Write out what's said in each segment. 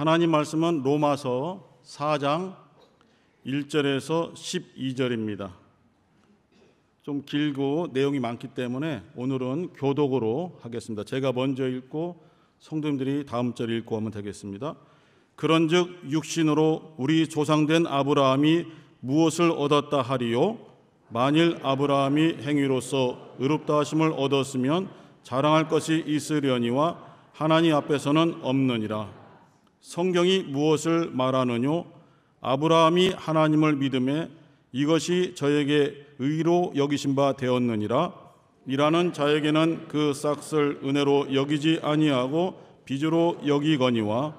하나님 말씀은 로마서 4장 1절에서 12절입니다. 좀 길고 내용이 많기 때문에 오늘은 교독으로 하겠습니다. 제가 먼저 읽고 성도님들이 다음 절 읽고 하면 되겠습니다. 그런즉 육신으로 우리 조상된 아브라함이 무엇을 얻었다 하리요? 만일 아브라함이 행위로서 의롭다 하심을 얻었으면 자랑할 것이 있으려니와 하나님 앞에서는 없느니라. 성경이 무엇을 말하느뇨? 아브라함이 하나님을 믿음에 이것이 저에게 의로 여기신 바 되었느니라. 일하는 자에게는 그 싹을 은혜로 여기지 아니하고 빚으로 여기거니와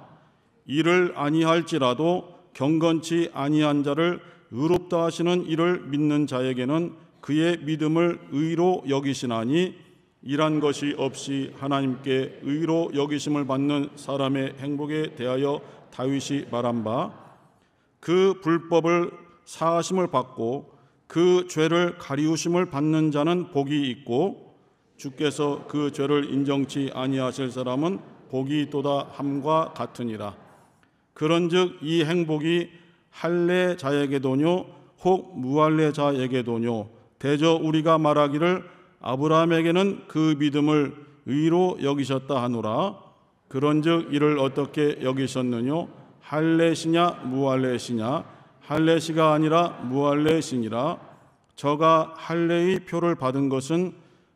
일을 아니할지라도 경건치 아니한 자를 의롭다 하시는 이를 믿는 자에게는 그의 믿음을 의로 여기시나니 일한 것이 없이 하나님께 의로 여기심을 받는 사람의 행복에 대하여 다윗이 말한 바 그 불법을 사하심을 받고 그 죄를 가리우심을 받는 자는 복이 있고 주께서 그 죄를 인정치 아니하실 사람은 복이 있도다 함과 같으니라. 그런즉 이 행복이 할례자에게도뇨 혹 무할례자에게도뇨 대저 우리가 말하기를 아브라함에게는 그 믿음을 의로 여기셨다 하노라. 그런즉 이를 어떻게 여기셨느뇨? 할례시냐 무할례시냐? 할례시가 아니라 무할례시니라. 저가 할례의 표를 받은 것은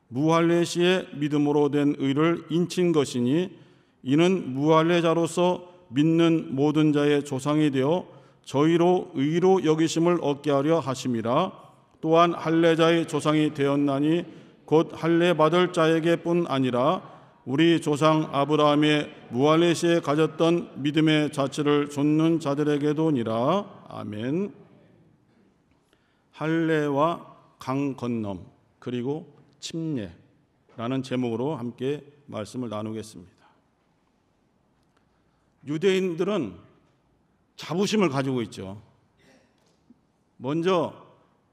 무할례시의 믿음으로 된 의를 인친 것이니 이는 무할례자로서 믿는 모든 자의 조상이 되어 저희로 의로 여기심을 얻게 하려 하심이라. 또한 할례자의 조상이 되었나니 곧 할례 받을 자에게뿐 아니라 우리 조상 아브라함의 무할례시에 가졌던 믿음의 자체를 좇는 자들에게도니라. 아멘. 할례와 강 건너 그리고 침례라는 제목으로 함께 말씀을 나누겠습니다. 유대인들은 자부심을 가지고 있죠. 먼저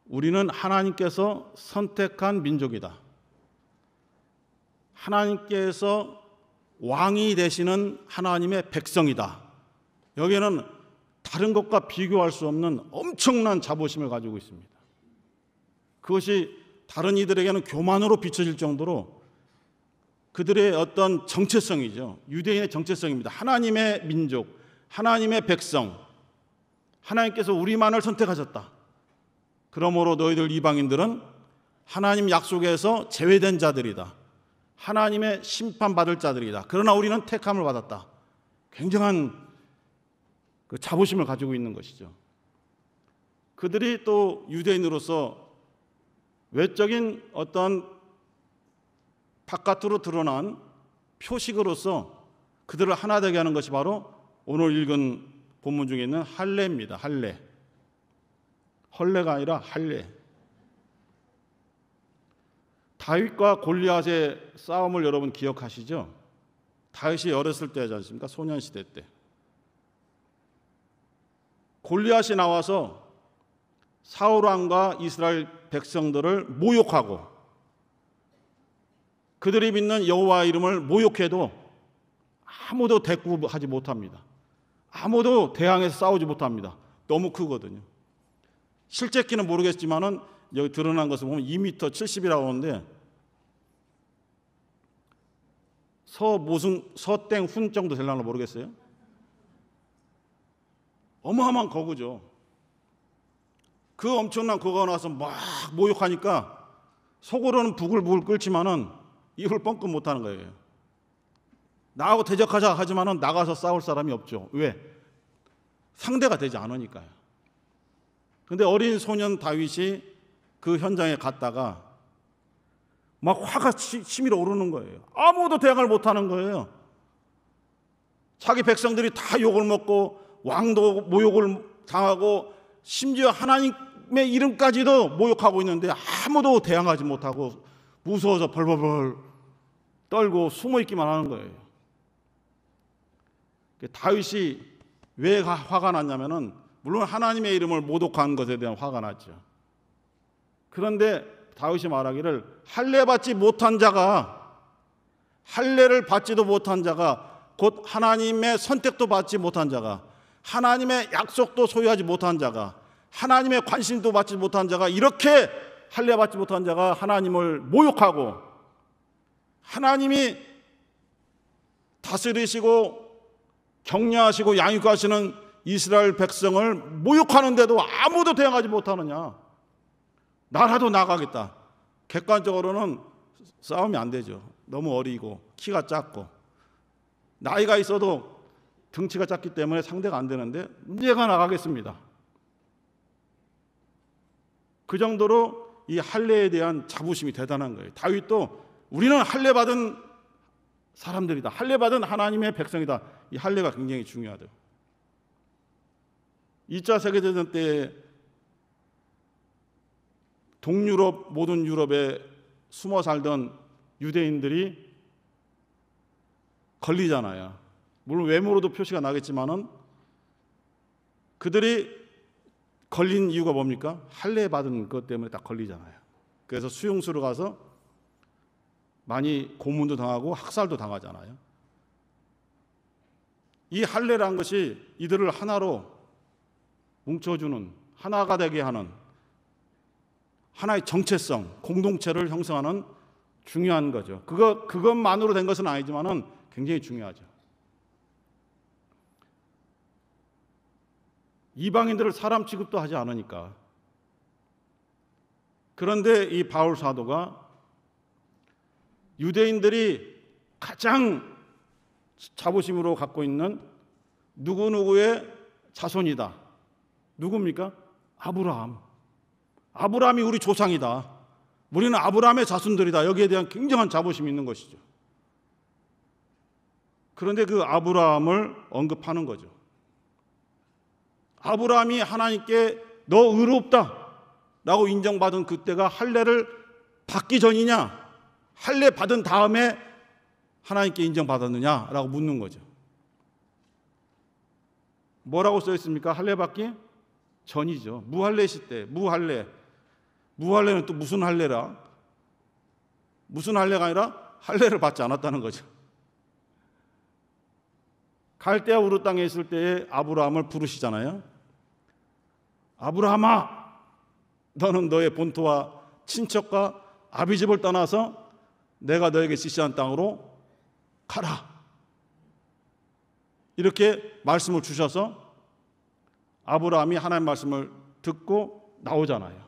우리는 하나님께서 선택한 민족이다. 하나님께서 왕이 되시는 하나님의 백성이다. 여기에는 다른 것과 비교할 수 없는 엄청난 자부심을 가지고 있습니다. 그것이 다른 이들에게는 교만으로 비춰질 정도로 그들의 어떤 정체성이죠. 유대인의 정체성입니다. 하나님의 민족, 하나님의 백성, 하나님께서 우리만을 선택하셨다. 그러므로 너희들 이방인들은 하나님 약속에서 제외된 자들이다. 하나님의 심판받을 자들이다. 그러나 우리는 택함을 받았다. 굉장한 그 자부심을 가지고 있는 것이죠. 그들이 또 유대인으로서 외적인 어떤 바깥으로 드러난 표식으로서 그들을 하나 되게 하는 것이 바로 오늘 읽은 본문 중에 있는 할례입니다. 할례. 헐례가 아니라 할례. 다윗과 골리앗의 싸움을 여러분 기억하시죠? 다윗이 어렸을 때지 않습니까? 소년시대 때. 골리앗이 나와서 사울 왕과 이스라엘 백성들을 모욕하고 그들이 믿는 여호와 이름을 모욕해도 아무도 대꾸하지 못합니다. 아무도 대항해서 싸우지 못합니다. 너무 크거든요. 실제 키는 모르겠지만은 여기 드러난 것을 보면 2m 70이라고 하는데 서땡 훈 정도 되려나 모르겠어요. 어마어마한 거구죠. 그 엄청난 거가 나와서 막 모욕하니까 속으로는 부글부글 끓지만은 입을 뻥끗 못하는 거예요. 나하고 대적하자 하지만은 나가서 싸울 사람이 없죠. 왜? 상대가 되지 않으니까요. 그런데 어린 소년 다윗이 그 현장에 갔다가 막 화가 치밀어 오르는 거예요. 아무도 대항을 못하는 거예요. 자기 백성들이 다 욕을 먹고 왕도 모욕을 당하고 심지어 하나님의 이름까지도 모욕하고 있는데 아무도 대항하지 못하고 무서워서 벌벌벌 떨고 숨어 있기만 하는 거예요. 다윗이 왜 화가 났냐면은 물론 하나님의 이름을 모독한 것에 대한 화가 났죠. 그런데 다윗이 말하기를 할례 받지 못한 자가 할례를 받지도 못한 자가 곧 하나님의 선택도 받지 못한 자가, 하나님의 약속도 소유하지 못한 자가, 하나님의 관심도 받지 못한 자가, 이렇게 할례 받지 못한 자가 하나님을 모욕하고 하나님이 다스리시고 격려하시고 양육하시는 이스라엘 백성을 모욕하는데도 아무도 대응하지 못하느냐. 나라도 나가겠다. 객관적으로는 싸움이 안 되죠. 너무 어리고 키가 작고 나이가 있어도 등치가 작기 때문에 상대가 안 되는데 내가 나가겠습니다. 그 정도로 이 할례에 대한 자부심이 대단한 거예요. 다윗도 우리는 할례 받은 사람들이다. 할례 받은 하나님의 백성이다. 이 할례가 굉장히 중요하죠. 2차 세계대전 때 동유럽, 모든 유럽에 숨어 살던 유대인들이 걸리잖아요. 물론 외모로도 표시가 나겠지만은 그들이 걸린 이유가 뭡니까? 할례 받은 것 때문에 딱 걸리잖아요. 그래서 수용소로 가서 많이 고문도 당하고 학살도 당하잖아요. 이 할례라는 것이 이들을 하나로 뭉쳐주는, 하나가 되게 하는 하나의 정체성, 공동체를 형성하는 중요한 거죠. 그것만으로 된 것은 아니지만은 굉장히 중요하죠. 이방인들을 사람 취급도 하지 않으니까. 그런데 이 바울 사도가 유대인들이 가장 자부심으로 갖고 있는 누구누구의 자손이다. 누굽니까? 아브라함. 아브라함이 우리 조상이다. 우리는 아브라함의 자손들이다. 여기에 대한 굉장한 자부심이 있는 것이죠. 그런데 그 아브라함을 언급하는 거죠. 아브라함이 하나님께 너 의롭다 라고 인정받은 그때가 할례를 받기 전이냐, 할례 받은 다음에 하나님께 인정받았느냐 라고 묻는 거죠. 뭐라고 써 있습니까? 할례 받기 전이죠. 무할례 시대, 무할례는 또 무슨 할례라? 무슨 할례가 아니라 할례를 받지 않았다는 거죠. 갈대아 우르 땅에 있을 때에 아브라함을 부르시잖아요. 아브라함아, 너는 너의 본토와 친척과 아비집을 떠나서 내가 너에게 지시한 땅으로 가라. 이렇게 말씀을 주셔서 아브라함이 하나님 말씀을 듣고 나오잖아요.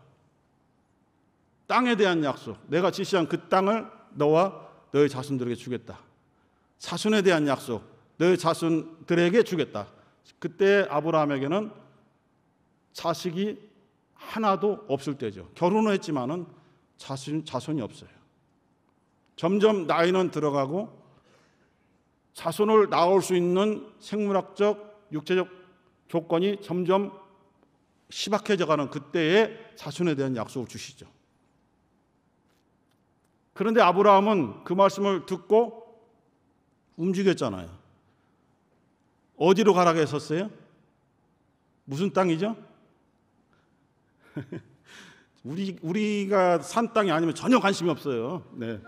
땅에 대한 약속, 내가 지시한 그 땅을 너와 너의 자손들에게 주겠다. 자손에 대한 약속, 너의 자손들에게 주겠다. 그때 아브라함에게는 자식이 하나도 없을 때죠. 결혼을 했지만은 자손이 없어요. 점점 나이는 들어가고 자손을 낳을 수 있는 생물학적, 육체적 조건이 점점 희박해져가는 그때에 자손에 대한 약속을 주시죠. 그런데 아브라함은 그 말씀을 듣고 움직였잖아요. 어디로 가라고 했었어요? 무슨 땅이죠? 우리가 산 땅이 아니면 전혀 관심이 없어요. 네.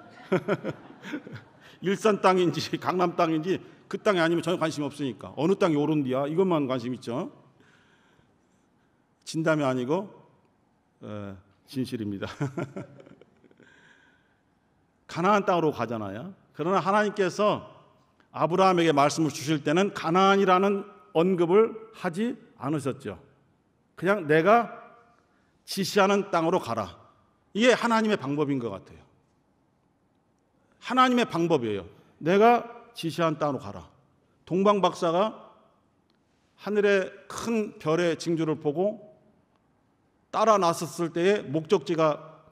일산 땅인지 강남 땅인지 그 땅이 아니면 전혀 관심이 없으니까 어느 땅이 옳은디야 이것만 관심 있죠. 진담이 아니고 진실입니다. 가나안 땅으로 가잖아요. 그러나 하나님께서 아브라함에게 말씀을 주실 때는 가나안이라는 언급을 하지 않으셨죠. 그냥 내가 지시하는 땅으로 가라. 이게 하나님의 방법인 것 같아요. 하나님의 방법이에요. 내가 지시한 땅으로 가라. 동방 박사가 하늘의 큰 별의 징조를 보고 따라 나섰을 때의 목적지가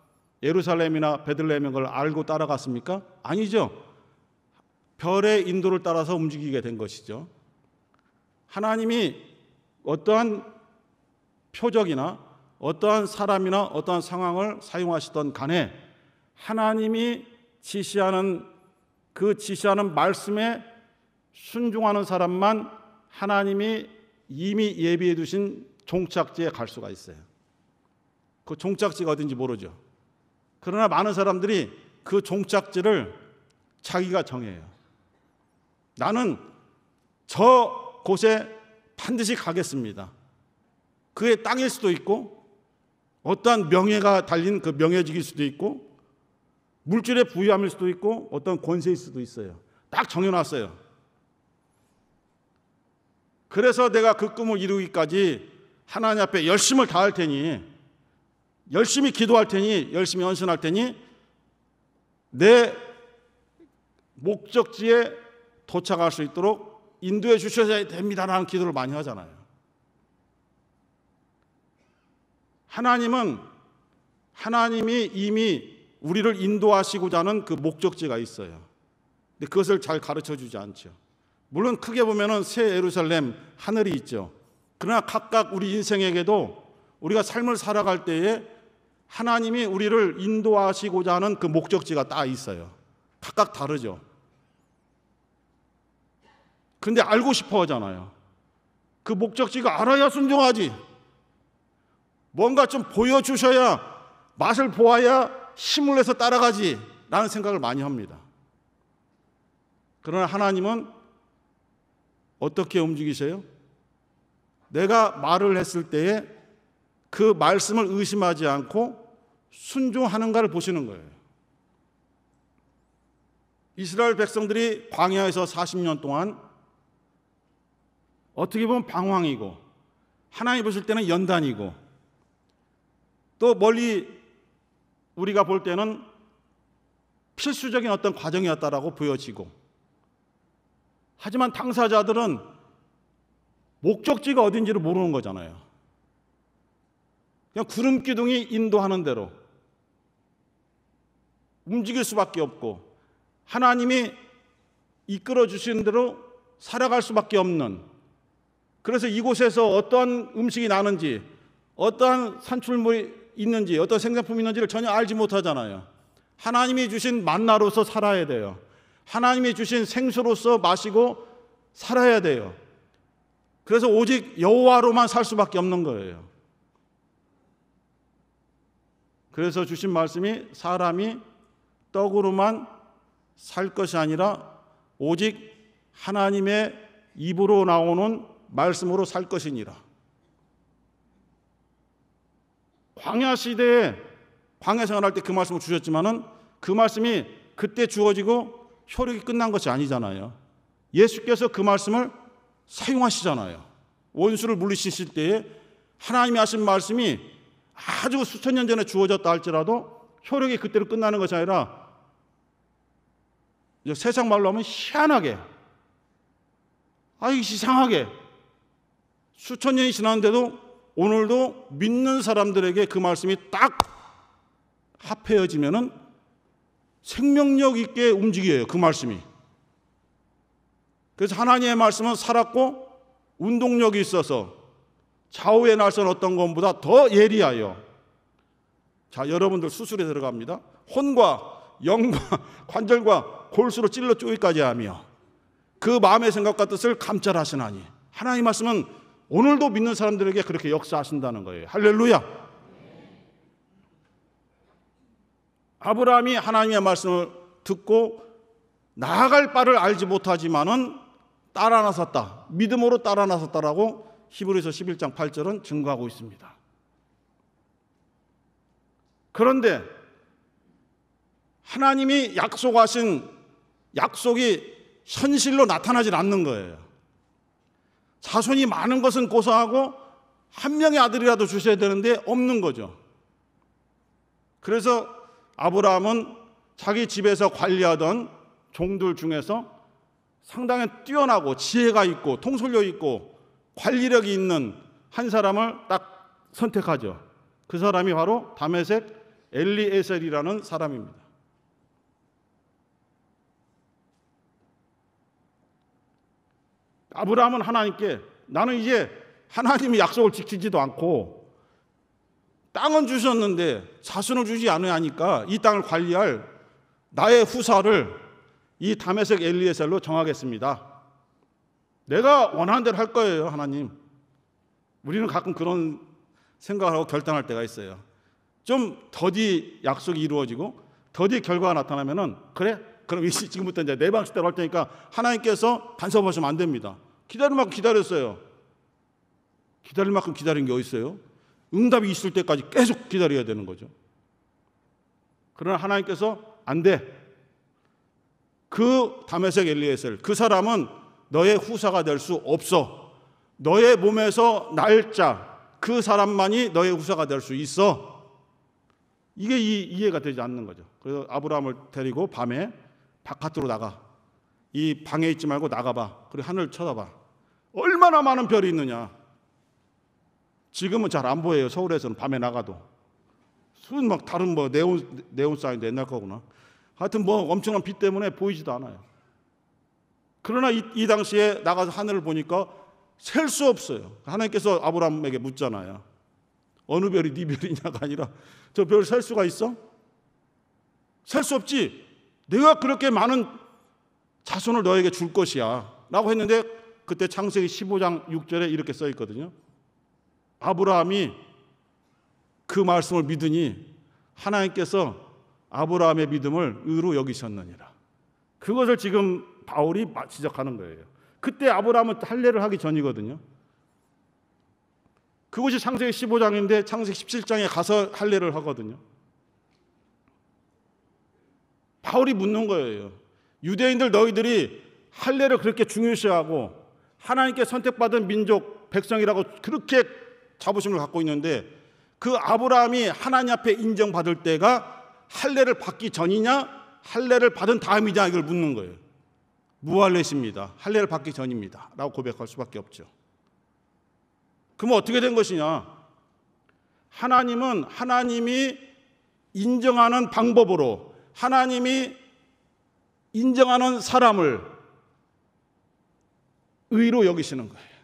예루살렘이나 베들레헴인 걸 알고 따라갔습니까? 아니죠. 별의 인도를 따라서 움직이게 된 것이죠. 하나님이 어떠한 표적이나 어떠한 사람이나 어떠한 상황을 사용하시던 간에 하나님이 지시하는 그 지시하는 말씀에 순종하는 사람만 하나님이 이미 예비해 두신 종착지에 갈 수가 있어요. 그 종착지가 어딘지 모르죠. 그러나 많은 사람들이 그 종착지를 자기가 정해요. 나는 저 곳에 반드시 가겠습니다. 그의 땅일 수도 있고 어떠한 명예가 달린 그 명예직일 수도 있고 물질의 부유함일 수도 있고 어떤 권세일 수도 있어요. 딱 정해놨어요. 그래서 내가 그 꿈을 이루기까지 하나님 앞에 열심을 다할 테니, 열심히 기도할 테니, 열심히 헌신할 테니 내 목적지에 도착할 수 있도록 인도해 주셔야 됩니다라는 기도를 많이 하잖아요. 하나님이 이미 우리를 인도하시고자 하는 그 목적지가 있어요. 근데 그것을 잘 가르쳐 주지 않죠. 물론 크게 보면은 새 예루살렘, 하늘이 있죠. 그러나 각각 우리 인생에게도 우리가 삶을 살아갈 때에 하나님이 우리를 인도하시고자 하는 그 목적지가 딱 있어요. 각각 다르죠. 근데 알고 싶어 하잖아요. 그 목적지가 알아야 순종하지. 뭔가 좀 보여주셔야, 맛을 보아야 힘을 내서 따라가지 라는 생각을 많이 합니다. 그러나 하나님은 어떻게 움직이세요? 내가 말을 했을 때에 그 말씀을 의심하지 않고 순종하는가를 보시는 거예요. 이스라엘 백성들이 광야에서 40년 동안 어떻게 보면 방황이고 하나님 보실 때는 연단이고 또 멀리 우리가 볼 때는 필수적인 어떤 과정이었다라고 보여지고, 하지만 당사자들은 목적지가 어딘지를 모르는 거잖아요. 그냥 구름 기둥이 인도하는 대로 움직일 수밖에 없고 하나님이 이끌어 주시는 대로 살아갈 수밖에 없는, 그래서 이곳에서 어떠한 음식이 나는지, 어떠한 산출물이 있는지, 어떤 생산품이 있는지를 전혀 알지 못하잖아요. 하나님이 주신 만나로서 살아야 돼요. 하나님이 주신 생수로서 마시고 살아야 돼요. 그래서 오직 여호와로만 살 수밖에 없는 거예요. 그래서 주신 말씀이 사람이 떡으로만 살 것이 아니라 오직 하나님의 입으로 나오는 말씀으로 살 것이니라. 광야 시대에 광야 생활할 때 그 말씀을 주셨지만은 그 말씀이 그때 주어지고 효력이 끝난 것이 아니잖아요. 예수께서 그 말씀을 사용하시잖아요. 원수를 물리치실 때에 하나님이 하신 말씀이 아주 수천 년 전에 주어졌다 할지라도 효력이 그때로 끝나는 것이 아니라 세상 말로 하면 희한하게, 이상하게 수천 년이 지났는데도 오늘도 믿는 사람들에게 그 말씀이 딱 합해져지면은 생명력 있게 움직여요. 그 말씀이. 그래서 하나님의 말씀은 살았고 운동력이 있어서 좌우의 날선 어떤 것보다 더 예리하여, 자, 여러분들 수술에 들어갑니다. 혼과 영과 관절과 골수로 찔러 쪼기까지 하며 그 마음의 생각과 뜻을 감찰하시나니, 하나님 말씀은 오늘도 믿는 사람들에게 그렇게 역사하신다는 거예요. 할렐루야. 아브라함이 하나님의 말씀을 듣고 나아갈 바를 알지 못하지만은 따라 나섰다, 믿음으로 따라 나섰다라고 히브리서 11장 8절은 증거하고 있습니다. 그런데 하나님이 약속하신 약속이 현실로 나타나질 않는 거예요. 자손이 많은 것은 고사하고 한 명의 아들이라도 주셔야 되는데 없는 거죠. 그래서 아브라함은 자기 집에서 관리하던 종들 중에서 상당히 뛰어나고 지혜가 있고 통솔력 있고 관리력이 있는 한 사람을 딱 선택하죠. 그 사람이 바로 다메섹 엘리에셀이라는 사람입니다. 아브라함은 하나님께, 나는 이제 하나님의 약속을 지키지도 않고 땅은 주셨는데 자손을 주지 않으니까 이 땅을 관리할 나의 후사를 이 다메섹 엘리에셀로 정하겠습니다. 내가 원하는 대로 할 거예요, 하나님. 우리는 가끔 그런 생각을 하고 결단할 때가 있어요. 좀 더디 약속이 이루어지고 더디 결과가 나타나면은, 그래? 그럼 지금부터 이제 내 방식대로 할 테니까 하나님께서 간섭하시면 안 됩니다. 기다릴 만큼 기다렸어요. 기다릴 만큼 기다린 게 어디 있어요? 응답이 있을 때까지 계속 기다려야 되는 거죠. 그러나 하나님께서 안 돼. 그 다메섹 엘리에셀, 그 사람은 너의 후사가 될 수 없어. 너의 몸에서 날 자, 그 사람만이 너의 후사가 될 수 있어. 이게 이해가 되지 않는 거죠. 그래서 아브라함을 데리고 밤에 바깥으로 나가. 이 방에 있지 말고 나가봐. 그리고 하늘을 쳐다봐. 얼마나 많은 별이 있느냐. 지금은 잘 안 보여요. 서울에서는 밤에 나가도. 무슨 막 다른 뭐 네온 사인도 옛날 거구나. 하여튼 뭐 엄청난 빛 때문에 보이지도 않아요. 그러나 이 당시에 나가서 하늘을 보니까 셀 수 없어요. 하나님께서 아브라함에게 묻잖아요. 어느 별이 네 별이냐가 아니라 저 별 셀 수가 있어? 셀 수 없지. 내가 그렇게 많은 자손을 너에게 줄 것이야 라고 했는데 그때 창세기 15장 6절에 이렇게 써 있거든요. 아브라함이 그 말씀을 믿으니 하나님께서 아브라함의 믿음을 의로 여기셨느니라. 그것을 지금 바울이 지적하는 거예요. 그때 아브라함은 할례를 하기 전이거든요. 그것이 창세기 15장인데 창세기 17장에 가서 할례를 하거든요. 바울이 묻는 거예요. 유대인들 너희들이 할례를 그렇게 중요시하고 하나님께 선택받은 민족 백성이라고 그렇게 자부심을 갖고 있는데 그 아브라함이 하나님 앞에 인정받을 때가 할례를 받기 전이냐 할례를 받은 다음이냐 이걸 묻는 거예요. 무할례십니다. 할례를 받기 전입니다 라고 고백할 수밖에 없죠. 그러면 어떻게 된 것이냐. 하나님은 하나님이 인정하는 방법으로 하나님이 인정하는 사람을 의로 여기시는 거예요.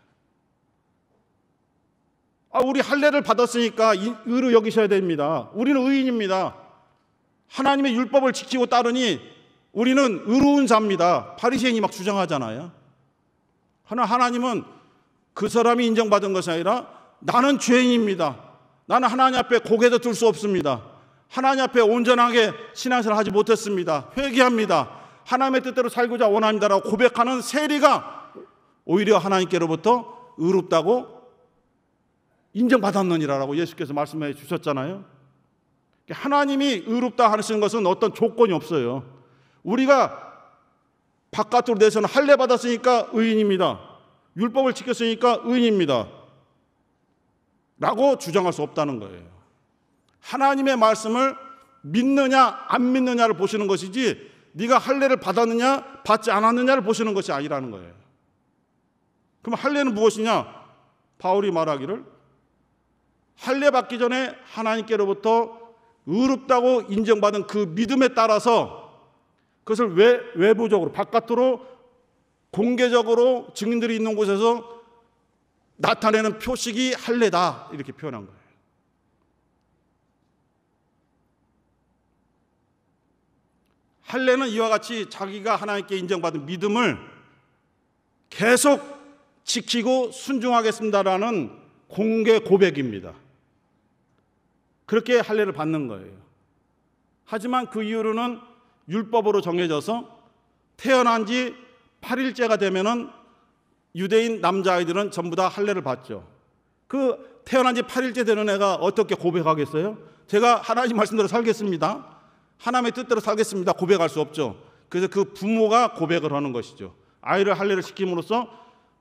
우리 할례를 받았으니까 의로 여기셔야 됩니다. 우리는 의인입니다. 하나님의 율법을 지키고 따르니 우리는 의로운 자입니다. 바리새인이 막 주장하잖아요. 그러나 하나님은 그 사람이 인정받은 것이 아니라 나는 죄인입니다. 나는 하나님 앞에 고개도 들 수 없습니다. 하나님 앞에 온전하게 신앙생활을 하지 못했습니다. 회개합니다. 하나님의 뜻대로 살고자 원합니다라고 고백하는 세리가 오히려 하나님께로부터 의롭다고 인정받았느니라라고 예수께서 말씀해 주셨잖아요. 하나님이 의롭다 하시는 것은 어떤 조건이 없어요. 우리가 바깥으로 내서는 할례 받았으니까 의인입니다. 율법을 지켰으니까 의인입니다 라고 주장할 수 없다는 거예요. 하나님의 말씀을 믿느냐 안 믿느냐를 보시는 것이지 네가 할례를 받았느냐 받지 않았느냐를 보시는 것이 아니라는 거예요. 그럼 할례는 무엇이냐? 바울이 말하기를 할례 받기 전에 하나님께로부터 의롭다고 인정받은 그 믿음에 따라서 그것을 외부적으로 바깥으로 공개적으로 증인들이 있는 곳에서 나타내는 표식이 할례다 이렇게 표현한 거예요. 할례는 이와 같이 자기가 하나님께 인정받은 믿음을 계속 지키고 순종하겠습니다라는 공개 고백입니다. 그렇게 할례를 받는 거예요. 하지만 그 이후로는 율법으로 정해져서 태어난 지 8일째가 되면은 유대인 남자아이들은 전부 다 할례를 받죠. 그 태어난 지 8일째 되는 애가 어떻게 고백하겠어요? 제가 하나님 말씀대로 살겠습니다. 하나님의 뜻대로 살겠습니다. 고백할 수 없죠. 그래서 그 부모가 고백을 하는 것이죠. 아이를 할례를 시킴으로써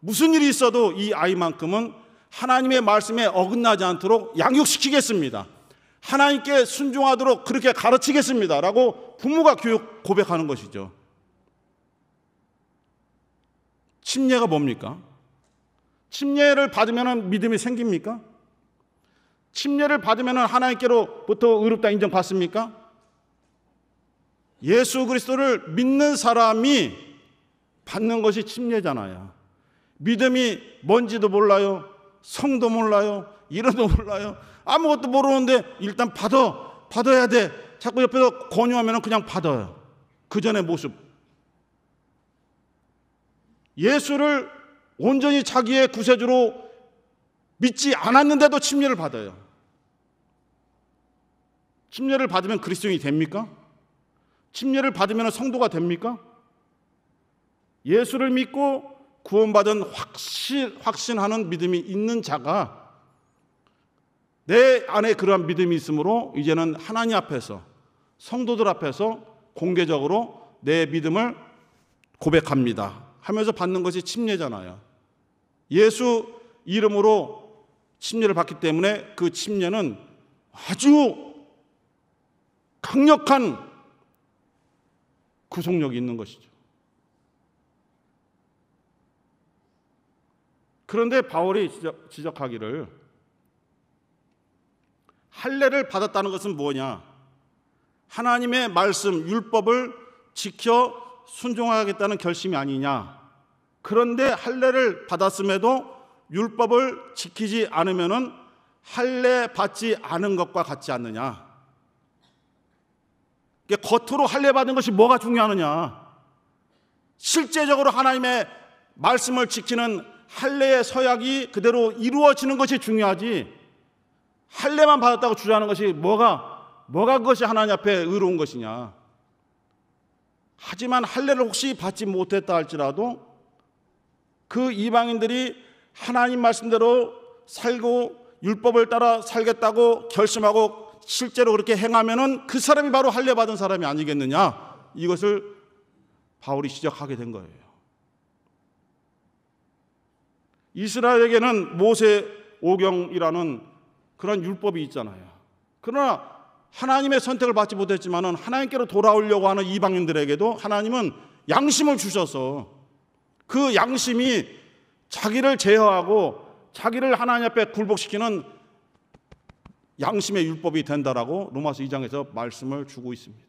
무슨 일이 있어도 이 아이만큼은 하나님의 말씀에 어긋나지 않도록 양육시키겠습니다. 하나님께 순종하도록 그렇게 가르치겠습니다 라고 부모가 고백하는 것이죠. 침례가 뭡니까? 침례를 받으면 믿음이 생깁니까? 침례를 받으면 하나님께로부터 의롭다 인정받습니까? 예수 그리스도를 믿는 사람이 받는 것이 침례잖아요. 믿음이 뭔지도 몰라요. 성도 몰라요. 이름도 몰라요. 아무것도 모르는데 일단 받아야 돼. 자꾸 옆에서 권유하면 그냥 받아요. 그 전의 모습. 예수를 온전히 자기의 구세주로 믿지 않았는데도 침례를 받아요. 침례를 받으면 그리스도인이 됩니까? 침례를 받으면 성도가 됩니까? 예수를 믿고 구원받은 확신하는 믿음이 있는 자가 내 안에 그러한 믿음이 있으므로 이제는 하나님 앞에서, 성도들 앞에서 공개적으로 내 믿음을 고백합니다 하면서 받는 것이 침례잖아요. 예수 이름으로 침례를 받기 때문에 그 침례는 아주 강력한 구속력이 있는 것이죠. 그런데 바울이 지적하기를 할례를 받았다는 것은 뭐냐? 하나님의 말씀, 율법을 지켜 순종하겠다는 결심이 아니냐? 그런데 할례를 받았음에도 율법을 지키지 않으면은 할례 받지 않은 것과 같지 않느냐? 겉으로 할례 받은 것이 뭐가 중요하느냐? 실제적으로 하나님의 말씀을 지키는 할례의 서약이 그대로 이루어지는 것이 중요하지, 할례만 받았다고 주장하는 것이 뭐가 그것이 하나님 앞에 의로운 것이냐? 하지만 할례를 혹시 받지 못했다 할지라도 그 이방인들이 하나님 말씀대로 살고 율법을 따라 살겠다고 결심하고 실제로 그렇게 행하면은 그 사람이 바로 할례 받은 사람이 아니겠느냐? 이것을 바울이 지적하게 된 거예요. 이스라엘에게는 모세 오경이라는 그런 율법이 있잖아요. 그러나 하나님의 선택을 받지 못했지만은 하나님께로 돌아오려고 하는 이방인들에게도 하나님은 양심을 주셔서 그 양심이 자기를 제어하고 자기를 하나님 앞에 굴복시키는 양심의 율법이 된다라고 로마서 2장에서 말씀을 주고 있습니다.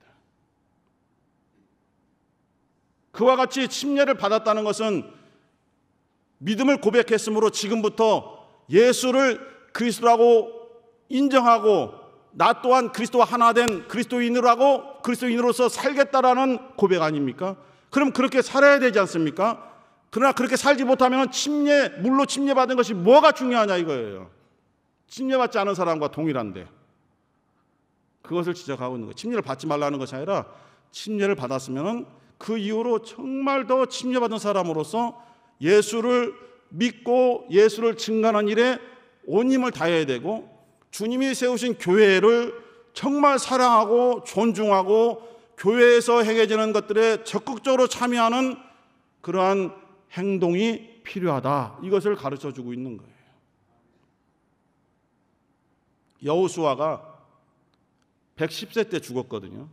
그와 같이 침례를 받았다는 것은 믿음을 고백했으므로 지금부터 예수를 그리스도라고 인정하고 나 또한 그리스도와 하나 된 그리스도인으로 그리스도인으로서 살겠다라는 고백 아닙니까? 그럼 그렇게 살아야 되지 않습니까? 그러나 그렇게 살지 못하면 물로 침례받은 것이 뭐가 중요하냐 이거예요. 침례받지 않은 사람과 동일한데 그것을 지적하고 있는 거예요. 침례를 받지 말라는 것이 아니라 침례를 받았으면 그 이후로 정말 더 침례받은 사람으로서 예수를 믿고 예수를 증거하는 일에 온 힘을 다해야 되고 주님이 세우신 교회를 정말 사랑하고 존중하고 교회에서 행해지는 것들에 적극적으로 참여하는 그러한 행동이 필요하다. 이것을 가르쳐주고 있는 거예요. 여호수아가 110세 때 죽었거든요.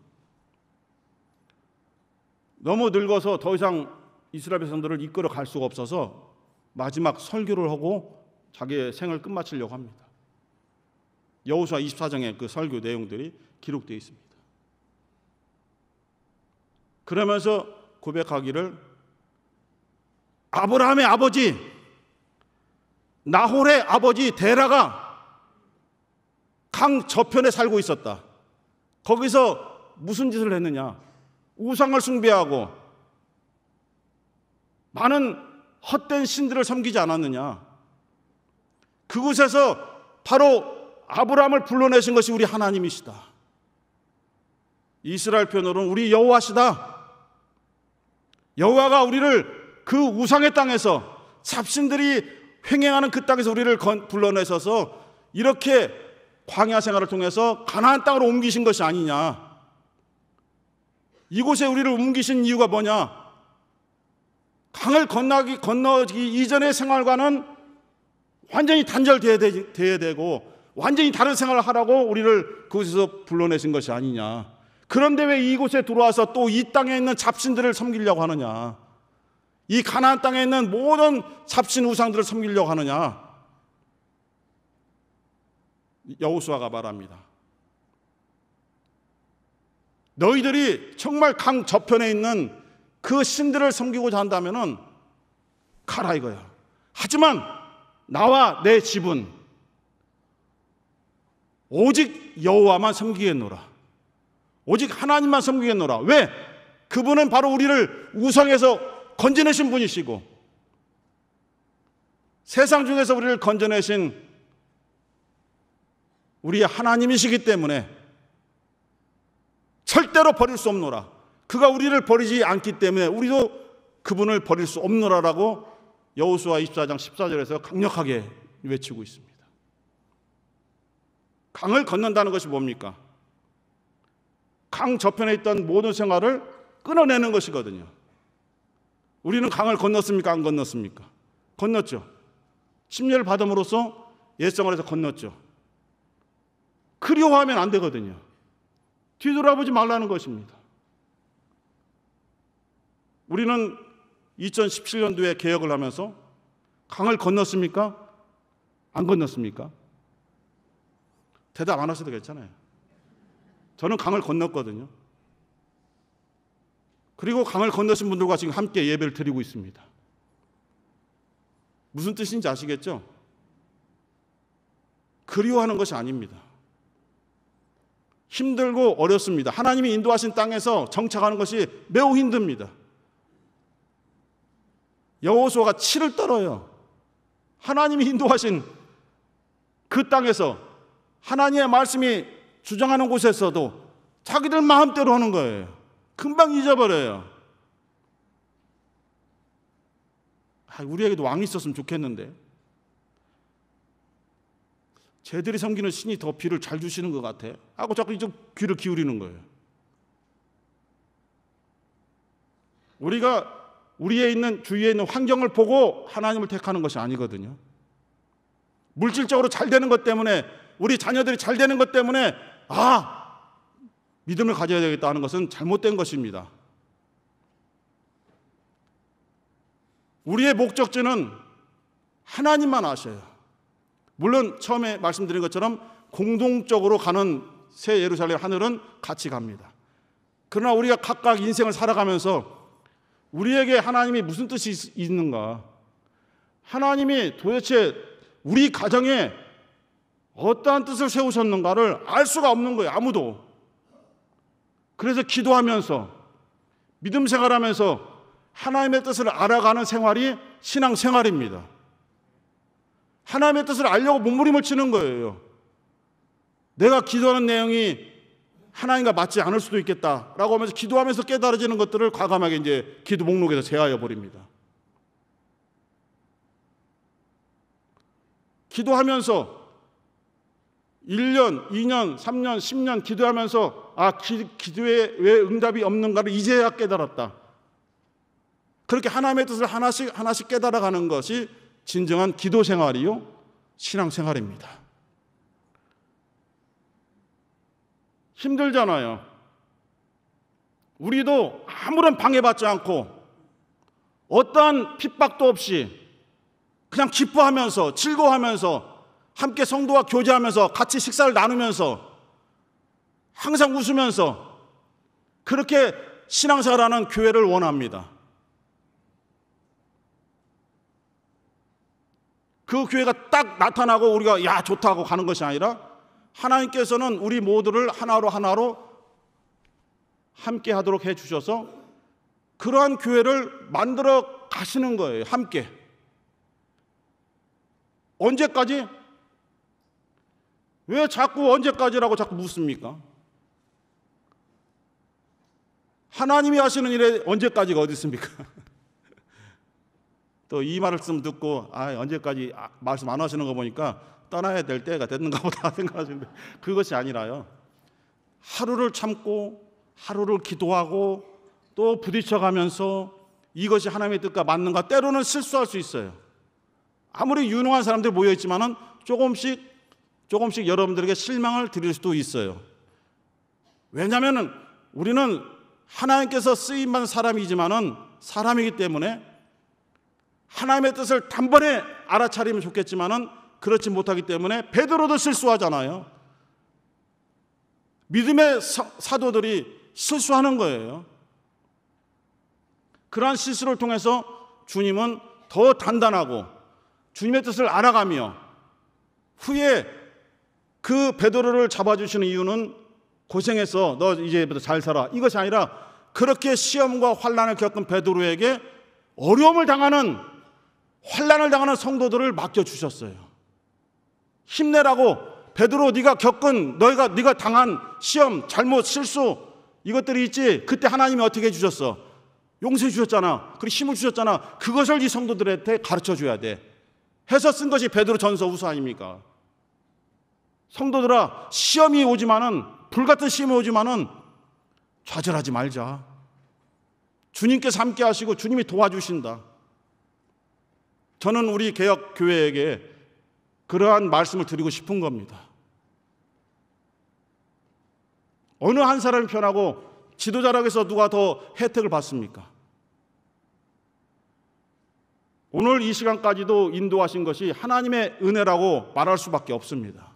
너무 늙어서 더 이상 이스라엘 백성들을 이끌어 갈 수가 없어서 마지막 설교를 하고 자기의 생을 끝마치려고 합니다. 여호수아 24장에 그 설교 내용들이 기록되어 있습니다. 그러면서 고백하기를 아브라함의 아버지 나홀의 아버지 데라가 강 저편에 살고 있었다. 거기서 무슨 짓을 했느냐? 우상을 숭배하고 많은 헛된 신들을 섬기지 않았느냐? 그곳에서 바로 아브라함을 불러내신 것이 우리 하나님이시다. 이스라엘 표현으로는 우리 여호와시다. 여호와가 우리를 그 우상의 땅에서 잡신들이 횡행하는 그 땅에서 우리를 불러내셔서 이렇게 광야 생활을 통해서 가나안 땅으로 옮기신 것이 아니냐. 이곳에 우리를 옮기신 이유가 뭐냐? 강을 건너기 이전의 생활과는 완전히 단절되어야 되고 완전히 다른 생활을 하라고 우리를 그곳에서 불러내신 것이 아니냐. 그런데 왜 이곳에 들어와서 또 이 땅에 있는 잡신들을 섬기려고 하느냐? 이 가나안 땅에 있는 모든 잡신 우상들을 섬기려고 하느냐? 여호수아가 말합니다. 너희들이 정말 강 저편에 있는 그 신들을 섬기고자 한다면은 가라 이거야. 하지만 나와 내 집은 오직 여호와만 섬기겠노라. 오직 하나님만 섬기겠노라. 왜? 그분은 바로 우리를 우상에서 건져내신 분이시고 세상 중에서 우리를 건져내신 우리의 하나님이시기 때문에 절대로 버릴 수 없노라. 그가 우리를 버리지 않기 때문에 우리도 그분을 버릴 수 없노라라고 여호수아 24장 14절에서 강력하게 외치고 있습니다. 강을 건넌다는 것이 뭡니까? 강 저편에 있던 모든 생활을 끊어내는 것이거든요. 우리는 강을 건넜습니까? 안 건넜습니까? 건넜죠. 침례를 받음으로써 옛생활에서 건넜죠. 그리워하면 안 되거든요. 뒤돌아보지 말라는 것입니다. 우리는 2017년도에 개혁을 하면서 강을 건넜습니까? 안 건넜습니까? 대답 안 하셔도 괜찮아요. 저는 강을 건넜거든요. 그리고 강을 건너신 분들과 지금 함께 예배를 드리고 있습니다. 무슨 뜻인지 아시겠죠? 그리워하는 것이 아닙니다. 힘들고 어렵습니다. 하나님이 인도하신 땅에서 정착하는 것이 매우 힘듭니다. 여호수아가 치를 떨어요. 하나님이 인도하신 그 땅에서 하나님의 말씀이 주장하는 곳에서도 자기들 마음대로 하는 거예요. 금방 잊어버려요. 우리에게도 왕이 있었으면 좋겠는데, 쟤들이 섬기는 신이 더 비를 잘 주시는 것 같아 하고 자꾸 이쪽 귀를 기울이는 거예요. 우리가 우리에 있는 주위에 있는 환경을 보고 하나님을 택하는 것이 아니거든요. 물질적으로 잘 되는 것 때문에, 우리 자녀들이 잘 되는 것 때문에 믿음을 가져야 되겠다 하는 것은 잘못된 것입니다. 우리의 목적지는 하나님만 아셔요. 물론 처음에 말씀드린 것처럼 공동적으로 가는 새 예루살렘 하늘은 같이 갑니다. 그러나 우리가 각각 인생을 살아가면서 우리에게 하나님이 무슨 뜻이 있는가, 하나님이 도대체 우리 가정에 어떠한 뜻을 세우셨는가를 알 수가 없는 거예요. 아무도. 그래서 기도하면서 믿음 생활하면서 하나님의 뜻을 알아가는 생활이 신앙생활입니다. 하나님의 뜻을 알려고 몸부림을 치는 거예요. 내가 기도하는 내용이 하나님과 맞지 않을 수도 있겠다라고 하면서 기도하면서 깨달아지는 것들을 과감하게 이제 기도 목록에서 제하여 버립니다. 기도하면서 1년, 2년, 3년, 10년 기도하면서 기도에 왜 응답이 없는가를 이제야 깨달았다. 그렇게 하나님의 뜻을 하나씩 깨달아가는 것이 진정한 기도 생활이요, 신앙생활입니다. 힘들잖아요. 우리도 아무런 방해받지 않고 어떠한 핍박도 없이 그냥 기뻐하면서 즐거워하면서 함께 성도와 교제하면서 같이 식사를 나누면서 항상 웃으면서 그렇게 신앙생활하는 교회를 원합니다. 그 교회가 딱 나타나고 우리가 야 좋다고 가는 것이 아니라 하나님께서는 우리 모두를 하나로 함께 하도록 해주셔서 그러한 교회를 만들어 가시는 거예요. 함께. 언제까지? 왜 자꾸 언제까지라고 자꾸 묻습니까? 하나님이 하시는 일에 언제까지가 어디 있습니까? 또 이 말씀 듣고 언제까지 말씀 안 하시는 거 보니까 떠나야 될 때가 됐는가 보다 생각하시는데, 그것이 아니라요, 하루를 참고 하루를 기도하고 또 부딪혀가면서 이것이 하나님의 뜻과 맞는가, 때로는 실수할 수 있어요. 아무리 유능한 사람들이 모여있지만은 조금씩 여러분들에게 실망을 드릴 수도 있어요. 왜냐하면 우리는 하나님께서 쓰임받은 사람이지만은 사람이기 때문에 하나님의 뜻을 단번에 알아차리면 좋겠지만은 그렇지 못하기 때문에 베드로도 실수하잖아요. 믿음의 사도들이 실수하는 거예요. 그러한 실수를 통해서 주님은 더 단단하고 주님의 뜻을 알아가며 후에 그 베드로를 잡아주시는 이유는 고생해서 너 이제부터 잘 살아, 이것이 아니라 그렇게 시험과 환난을 겪은 베드로에게 어려움을 당하는, 환난을 당하는 성도들을 맡겨주셨어요. 힘내라고. 베드로, 네가 겪은, 네가 당한 시험, 잘못, 실수, 이것들이 있지. 그때 하나님이 어떻게 해주셨어? 용서해 주셨잖아. 그리고 힘을 주셨잖아. 그것을 이 성도들한테 가르쳐 줘야 돼. 해서 쓴 것이 베드로 전서 후서 아닙니까? 성도들아, 시험이 오지만은, 불같은 시험이 오지만은 좌절하지 말자. 주님께서 함께 하시고 주님이 도와주신다. 저는 우리 개혁교회에게 그러한 말씀을 드리고 싶은 겁니다. 어느 한 사람이 편하고 지도자라고 해서 누가 더 혜택을 받습니까? 오늘 이 시간까지도 인도하신 것이 하나님의 은혜라고 말할 수밖에 없습니다.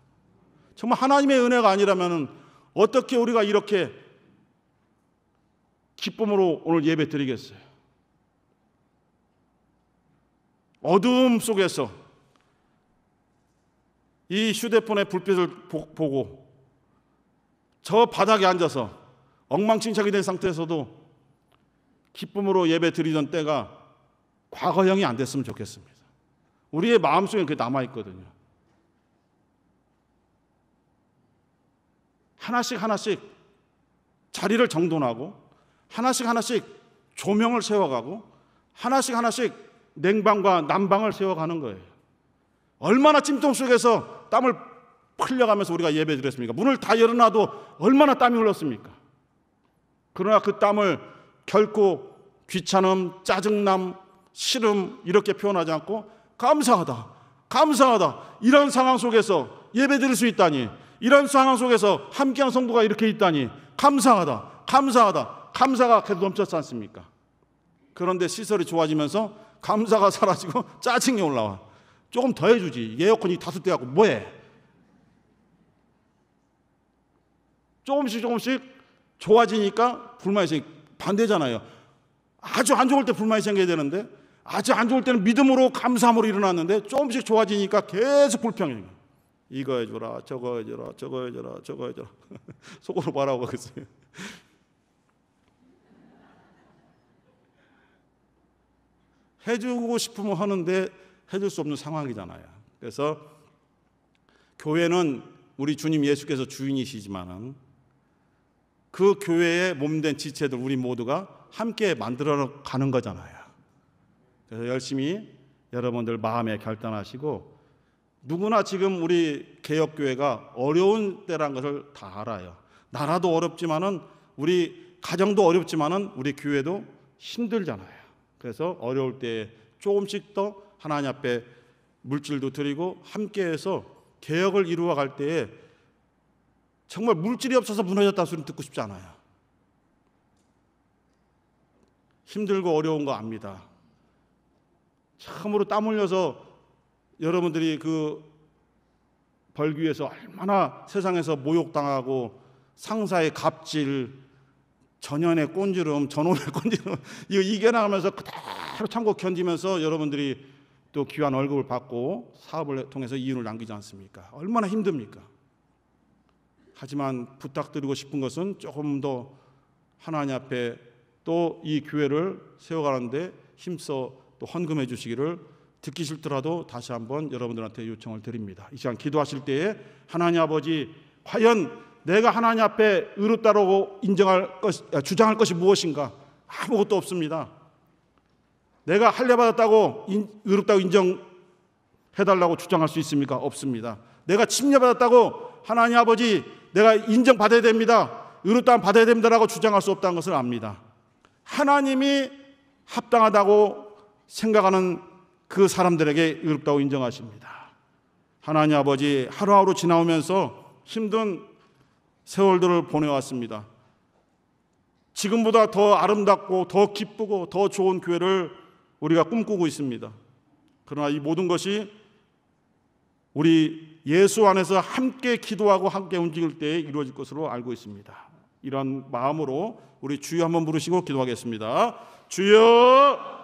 정말 하나님의 은혜가 아니라면 어떻게 우리가 이렇게 기쁨으로 오늘 예배 드리겠어요? 어두움 속에서 이 휴대폰의 불빛을 보고 저 바닥에 앉아서 엉망진창이 된 상태에서도 기쁨으로 예배 드리던 때가 과거형이 안 됐으면 좋겠습니다. 우리의 마음속에 그게 남아있거든요. 하나씩 자리를 정돈하고 하나씩 조명을 세워가고 하나씩 냉방과 난방을 세워가는 거예요. 얼마나 찜통 속에서 땀을 흘려가면서 우리가 예배 드렸습니까? 문을 다 열어놔도 얼마나 땀이 흘렀습니까? 그러나 그 땀을 결코 귀찮음, 짜증남, 싫음 이렇게 표현하지 않고 감사하다 이런 상황 속에서 예배 드릴 수 있다니, 이런 상황 속에서 함께한 성도가 이렇게 있다니 감사하다 감사가 계속 넘쳤지 않습니까? 그런데 시설이 좋아지면서 감사가 사라지고 짜증이 올라와. 조금 더 해주지. 에어컨이 5대 갖고 뭐해? 조금씩 좋아지니까 불만이 생기. 반대잖아요. 아주 안 좋을 때 불만이 생겨야 되는데, 아주 안 좋을 때는 믿음으로 감사함으로 일어났는데 조금씩 좋아지니까 계속 불평이. 이거 해줘라, 저거 해줘라. 속으로 말하고 가겠어요. 해주고 싶으면 하는데 해줄 수 없는 상황이잖아요. 그래서 교회는 우리 주님 예수께서 주인이시지만은 그 교회의 몸된 지체들 우리 모두가 함께 만들어 가는 거잖아요. 그래서 열심히 여러분들 마음에 결단하시고, 누구나 지금 우리 개혁교회가 어려운 때란 것을 다 알아요. 나라도 어렵지만은 우리 가정도 어렵지만은 우리 교회도 힘들잖아요. 그래서 어려울 때 조금씩 더 하나님 앞에 물질도 드리고 함께해서 개혁을 이루어 갈 때에 정말 물질이 없어서 무너졌다는 소리 듣고 싶지 않아요. 힘들고 어려운 거 압니다. 참으로 땀 흘려서 여러분들이 그 벌기 위해서 얼마나 세상에서 모욕당하고 상사의 갑질, 전연의 꼰지름, 전원의 꼰지름 이거 이겨나가면서 그대로 참고 견디면서 여러분들이 또 귀한 월급을 받고 사업을 통해서 이윤을 남기지 않습니까? 얼마나 힘듭니까? 하지만 부탁드리고 싶은 것은 조금 더 하나님 앞에 또 이 교회를 세워가는데 힘써 또 헌금해 주시기를 듣기 싫더라도 다시 한번 여러분들한테 요청을 드립니다. 이 시간 기도하실 때에 하나님 아버지, 과연 내가 하나님 앞에 의롭다고 주장할 것이 무엇인가? 아무것도 없습니다. 내가 할례받았다고 의롭다고 인정해달라고 주장할 수 있습니까? 없습니다. 내가 침례받았다고 하나님 아버지 내가 인정받아야 됩니다, 의롭다면 받아야 됩니다라고 주장할 수 없다는 것을 압니다. 하나님이 합당하다고 생각하는 그 사람들에게 의롭다고 인정하십니다. 하나님 아버지, 하루하루 지나오면서 힘든 세월들을 보내왔습니다. 지금보다 더 아름답고 더 기쁘고 더 좋은 교회를 우리가 꿈꾸고 있습니다. 그러나 이 모든 것이 우리 예수 안에서 함께 기도하고 함께 움직일 때에 이루어질 것으로 알고 있습니다. 이런 마음으로 우리 주여 한번 부르시고 기도하겠습니다. 주여!